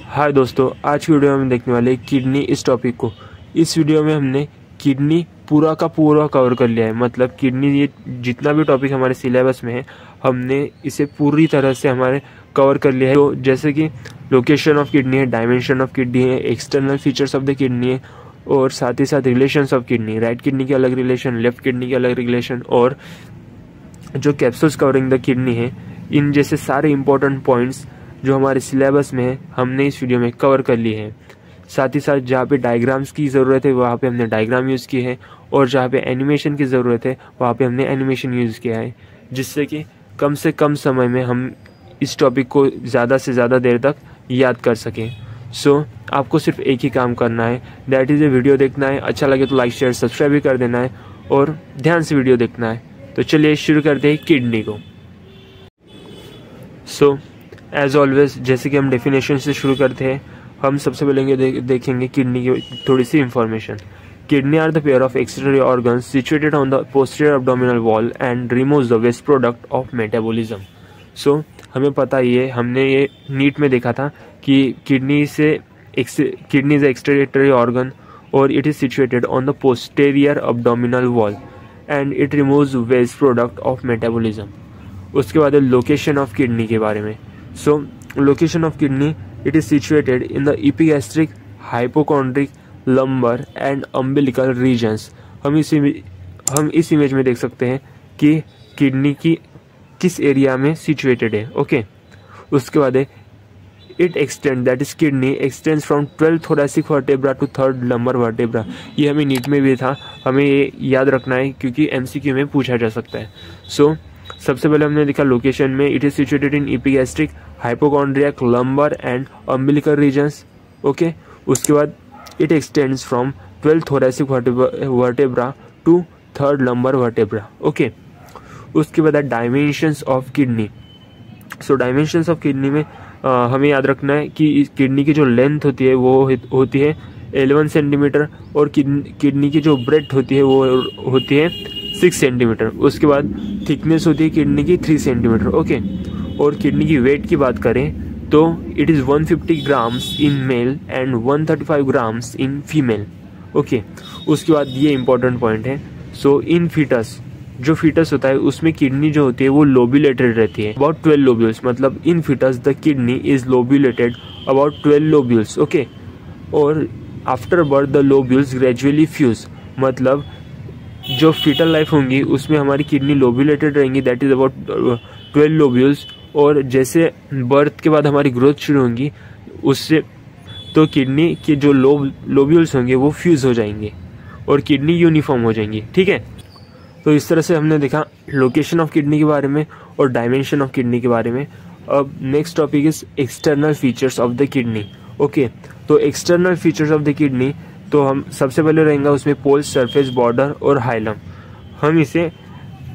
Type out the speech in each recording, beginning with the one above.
हाय दोस्तों, आज की वीडियो में हम देखने वाले किडनी इस टॉपिक को। इस वीडियो में हमने किडनी पूरा का पूरा कवर कर लिया है। मतलब किडनी ये जितना भी टॉपिक हमारे सिलेबस में है हमने इसे पूरी तरह से हमारे कवर कर लिया है। तो जैसे कि लोकेशन ऑफ किडनी है, डायमेंशन ऑफ किडनी है, external features of the kidney है और साथ ही साथ relations of kidney, right kidney के अलग रिलेशन, लेफ्ट किडनी के अलग रिलेशन और जो कैप्सूल्स कवरिंग द किडनी है, इन जैसे सारे इंपॉर्टेंट पॉइंट्स जो हमारे सिलेबस में है हमने इस वीडियो में कवर कर लिए हैं। साथ ही साथ जहाँ पे डायग्राम्स की ज़रूरत है वहाँ पे हमने डायग्राम यूज़ किए हैं और जहाँ पे एनिमेशन की ज़रूरत है वहाँ पे हमने एनिमेशन यूज़ किया है, जिससे कि कम से कम समय में हम इस टॉपिक को ज़्यादा से ज़्यादा देर तक याद कर सकें। सो आपको सिर्फ एक ही काम करना है, दैट इज़ ए वीडियो देखना है। अच्छा लगे तो लाइक शेयर सब्सक्राइब भी कर देना है और ध्यान से वीडियो देखना है। तो चलिए शुरू करते हैं किडनी को। सो एज ऑलवेज जैसे कि हम डेफिनेशन से शुरू करते हैं, हम सबसे पहले देखेंगे किडनी की थोड़ी सी information. Kidney are the pair of external organs situated on the posterior abdominal wall and removes the waste product of metabolism. So हमें पता ही है, हमने ये नीट में देखा था कि किडनी इज एक्सटर्नल ऑर्गन और it is situated on the posterior abdominal wall and it removes waste product of metabolism. उसके बाद लोकेशन ऑफ किडनी के बारे में। So location of kidney, it is situated in the epigastric, hypochondriac, lumbar and umbilical regions. हम इस image में देख सकते हैं कि किडनी की किस एरिया में सिचुएटेड है। ओके उसके बाद it extend, that is kidney x tends from 12th thoracic vertebra to 3rd lumbar vertebra। ये हमें नीट में भी था, हमें ये याद रखना है क्योंकि MCQ में पूछा जा सकता है। सो सबसे पहले हमने लिखा लोकेशन में, it is situated in epigastric, hypochondriac, lumbar and umbilical regions. Okay उसके बाद it extends from 12th thoracic vertebra to 3rd lumbar vertebra। Okay उसके बाद dimensions of kidney. So dimensions of kidney में हमें याद रखना है कि किडनी की जो लेंथ होती है वो होती है 11 सेंटीमीटर और किडनी की जो ब्रेड्थ होती है वो होती है 6 सेंटीमीटर। उसके बाद थिकनेस होती है किडनी की 3 सेंटीमीटर। ओके और किडनी की वेट की बात करें तो it is 150 grams in male and 135 grams in female. Okay उसके बाद ये इंपॉर्टेंट पॉइंट है। सो इन फीटस, जो फीटस होता है उसमें किडनी जो होती है वो लोब्यूलेटेड रहती है, अबाउट 12 लोब्यूल्स। मतलब in fetus the kidney is lobulated about 12 lobules. Okay और after birth the lobules gradually fuse. मतलब जो फीटल लाइफ होंगी उसमें हमारी किडनी लोब्यूलेटेड रहेंगी, दैट इज अबाउट 12 लोब्यूल्स। और जैसे बर्थ के बाद हमारी ग्रोथ शुरू होंगी उससे तो किडनी के जो लोब्यूल्स होंगे वो फ्यूज हो जाएंगे और किडनी यूनिफॉर्म हो जाएंगी। ठीक है, तो इस तरह से हमने देखा लोकेशन ऑफ किडनी के बारे में और डायमेंशन ऑफ किडनी के बारे में। अब next topic is external features of the kidney. Okay तो external features of the kidney, तो हम सबसे पहले रहेंगे उसमें पोल, सरफेस, बॉर्डर और हाइलम। हम इसे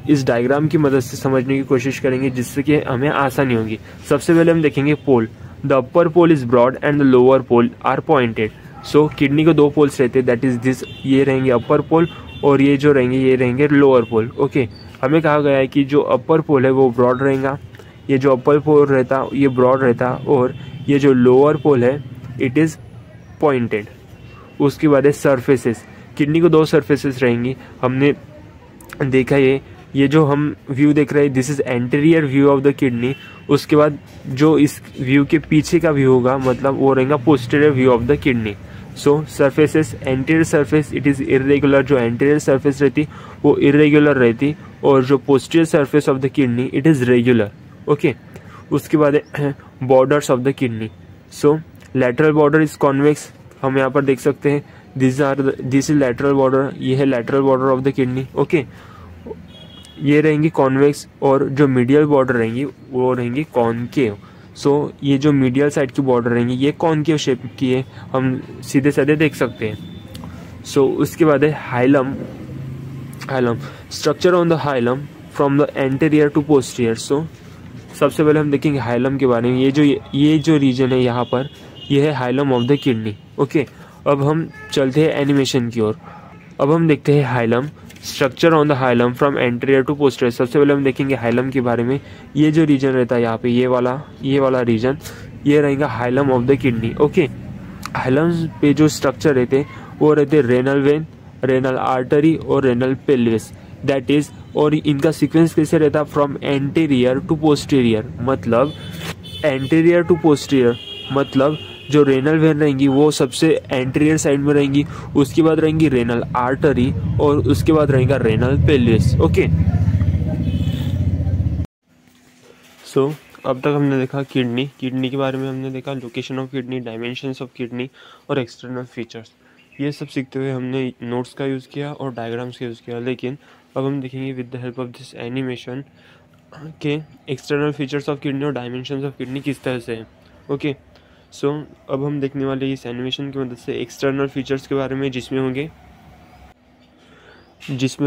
इस डायग्राम की मदद से समझने की कोशिश करेंगे जिससे कि हमें आसानी होगी। सबसे पहले हम देखेंगे pole. The upper pole is broad and the lower pole are pointed. So kidney को 2 पोल्स रहते हैं, दैट इज दिस, ये रहेंगे अपर पोल और ये जो रहेंगे ये रहेंगे लोअर पोल। ओके हमें कहा गया है कि जो अपर पोल है वो ब्रॉड रहेगा, ये जो अपर पोल रहता ये ब्रॉड रहता और ये जो लोअर पोल है इट इज़ पॉइंटेड। उसके बाद है सरफेसेस। किडनी को 2 सरफेसेस रहेंगी, हमने देखा ये जो हम व्यू देख रहे हैं this is anterior view of the kidney. उसके बाद जो इस व्यू के पीछे का व्यू होगा मतलब वो रहेगा posterior view of the kidney. So surfaces, anterior surface it is irregular, जो एंटीरियर सरफेस रहती वो इरेगुलर रहती और जो posterior surface of the kidney it is regular. Okay उसके बाद borders of the kidney. So lateral border is convex, हम यहाँ पर देख सकते हैं दिस इज लैटरल बॉर्डर, ये है lateral border of the kidney. Okay ये रहेंगी कॉन्वेक्स और जो मीडियल बॉर्डर रहेंगी वो रहेंगी कॉनकेव। सो ये जो मीडियल साइड की बॉर्डर रहेंगी ये कॉनकेव शेप की है, हम सीधे साधे देख सकते हैं। सो उसके बाद है hilum. Structure on the hilum from the anterior to posterior. So सबसे पहले हम देखेंगे हाइलम के बारे में। ये जो रीजन है यहाँ पर ये है hilum of the kidney. Okay अब हम चलते हैं एनिमेशन की ओर। अब हम देखते हैं hilum, structure on the hilum from anterior to posterior. सबसे पहले हम देखेंगे हाइलम के बारे में। ये जो रीजन रहता है यहाँ पे ये वाला रीजन ये रहेगा hilum of the kidney. Okay, hilum पे जो स्ट्रक्चर रहते वो रहते रेनल वेन, रेनल आर्टरी और रेनल पेल्विस, दैट इज। और इनका सीक्वेंस कैसे रहता, फ्रॉम एंटीरियर टू पोस्टीरियर, मतलब एंटीरियर टू पोस्टीरियर मतलब जो रेनल वेन रहेंगी वो सबसे एंटीरियर साइड में रहेंगी, उसके बाद रहेंगी रेनल आर्टरी और उसके बाद रहेगा रेनल पेल्विस। ओके, सो अब तक हमने देखा किडनी के बारे में हमने देखा, location of kidney, dimensions of kidney और एक्सटर्नल फीचर्स। ये सब सीखते हुए हमने नोट्स का यूज़ किया और डायग्राम्स का यूज़ किया, लेकिन अब हम देखेंगे with the help of this animation के एक्सटर्नल फीचर्स ऑफ किडनी और डायमेंशंस ऑफ किडनी किस तरह से है। ओके, सो अब हम देखने वाले इस एनिमेशन की मदद से एक्सटर्नल फीचर्स के बारे में, जिसमें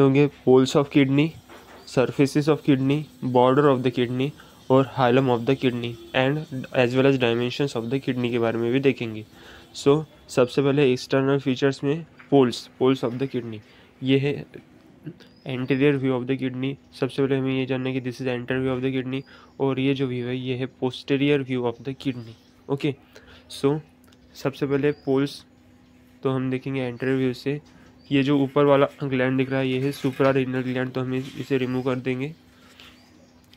होंगे poles of kidney, surfaces of kidney, border of the kidney और hilum of the kidney and as well as dimensions of the kidney के बारे में भी देखेंगे। सो सबसे पहले एक्सटर्नल फीचर्स में पोल्स ऑफ द किडनी, ये है anterior view of the kidney. सबसे पहले हमें ये जानना है कि this is anterior view of the kidney, और ये जो व्यू है ये है posterior view of the kidney. Okay, so सबसे पहले पोल्स तो हम देखेंगे एंटीरियर व्यू से। ये जो ऊपर वाला ग्लैंड दिख रहा है ये है सुप्रारेनल ग्लैंड, तो हमें इसे रिमूव कर देंगे।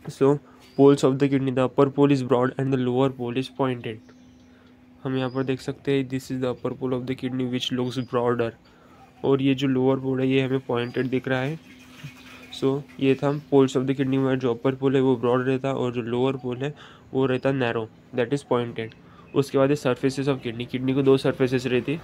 So poles of the kidney, the upper pole is broad and the lower pole is pointed. हम यहाँ पर देख सकते हैं this is the upper pole of the kidney which looks broader, और ये जो लोअर पोल है ये हमें पॉइंटेड दिख रहा है। सो ये था पोल्स ऑफ द किडनी में, जो अपर पोल है वो ब्रॉड रहता और जो लोअर पोल है वो रहता नैरो, दैट इज पॉइंटेड। उसके बाद सर्फेसेस ऑफ किडनी को दो सर्फेसेस रहती,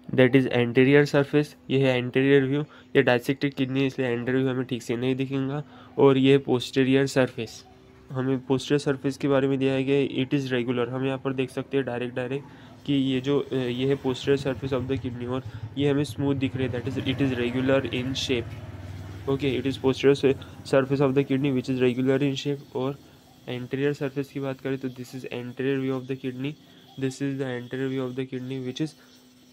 दैट इज एंटीरियर सरफेस, ये है एंटीरियर व्यू। ये डायसेक्टेड किडनी है इसलिए एंटीरियर व्यू हमें ठीक से नहीं दिखेगा। और ये पोस्टीरियर सरफेस, हमें पोस्टीरियर सरफेस के बारे में दिया है कि इट इज़ रेगुलर। हम यहाँ पर देख सकते हैं डायरेक्ट कि ये है posterior surface of the kidney और ये हमें स्मूथ दिख रही है, that is it is regular in shape. Okay, it is posterior surface of the kidney which is regular in shape. और एंटीरियर सरफेस की बात करें तो this is anterior view of the kidney, this is the anterior view of the kidney which is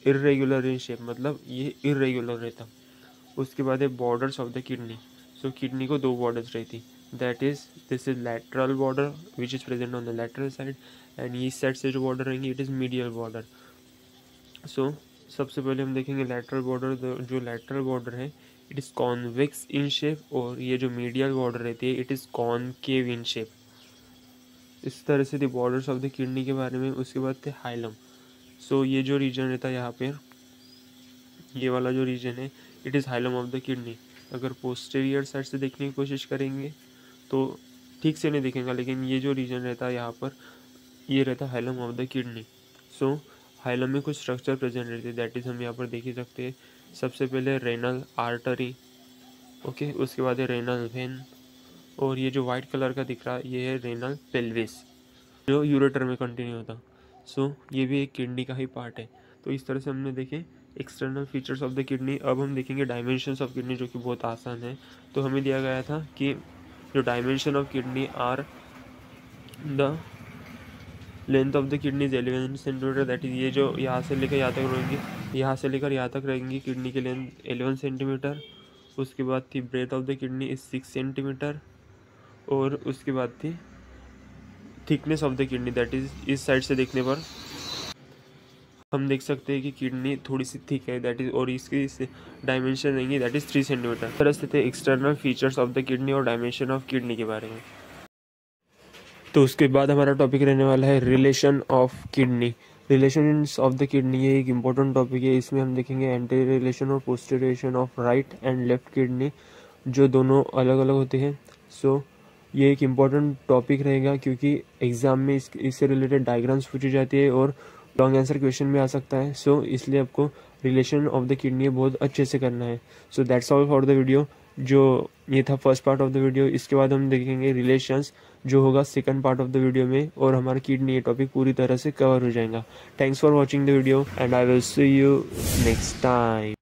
irregular in shape, मतलब ये irregular रहता। उसके बाद है borders of the kidney. So kidney को दो बॉर्डर्स रहती, that is this is lateral border which is present on the lateral side, and इस साइड से जो बॉर्डर रहेंगी इट इज़ मीडियल बॉर्डर। सो सबसे पहले हम देखेंगे लैटरल बॉर्डर। जो लैटरल बॉर्डर है it is convex in shape, और ये जो मीडियल बॉर्डर रहती है it is concave in shape. इस तरह से थी बॉर्डर्स ऑफ द किडनी के बारे में। उसके बाद थे हाइलम। सो ये जो रीजन रहता है यहाँ पे, ये वाला जो रीजन है it is hilum of the kidney. अगर पोस्टीरियर साइड से देखने की कोशिश करेंगे तो ठीक से नहीं दिखेगा, लेकिन ये जो रीजन रहता है यहाँ पर ये रहता है hilum of the kidney. So hilum में कुछ स्ट्रक्चर प्रेजेंट रहते हैं, दैट इज़ हम यहाँ पर देख ही सकते हैं। सबसे पहले रेनल आर्टरी, ओके, उसके बाद है रेनल वेन, और ये जो वाइट कलर का दिख रहा है ये है रेनल पेल्विस जो यूरेटर में कंटिन्यू होता। सो ये भी एक किडनी का ही पार्ट है। तो इस तरह से हमने देखे external features of the kidney. अब हम देखेंगे डायमेंशंस ऑफ किडनी, जो कि बहुत आसान है। तो हमें दिया गया था कि जो dimension of kidney are the length of the kidney is 11 centimetre, that is ये जो यहाँ से लेकर यहाँ तक रहेंगी, यहाँ से लेकर यहाँ तक रहेंगी किडनी की लेंथ 11 सेंटीमीटर। उसके बाद थी breadth of the kidney is 6 centimetre, और उसके बाद थी thickness of the kidney, that is इस साइड से देखने पर हम देख सकते हैं कि किडनी थोड़ी सी थिक है, दैट इज, और इसकी डायमेंशन रहेंगी दैट इज 3 सेंटीमीटर। तरह से थे external features of the kidney और डायमेंशन ऑफ किडनी के बारे में। तो उसके बाद हमारा टॉपिक रहने वाला है relation of kidney. Relations of the kidney ये एक इम्पोर्टेंट टॉपिक है। इसमें हम देखेंगे एंटीरियर रिलेशन और posterior relation of right and left kidney, जो दोनों अलग अलग होते हैं। सो ये एक इम्पॉर्टेंट टॉपिक रहेगा क्योंकि एग्जाम में इससे रिलेटेड डायग्राम्स पूछी जाती है और लॉन्ग आंसर क्वेश्चन में आ सकता है। सो इसलिए आपको रिलेशन ऑफ द किडनी बहुत अच्छे से करना है। So that's all for the video. जो ये था first part of the video. इसके बाद हम देखेंगे रिलेशंस, जो होगा second part of the video में, और हमारा किडनी ये टॉपिक पूरी तरह से कवर हो जाएगा। Thanks for watching the video and I will see you next time.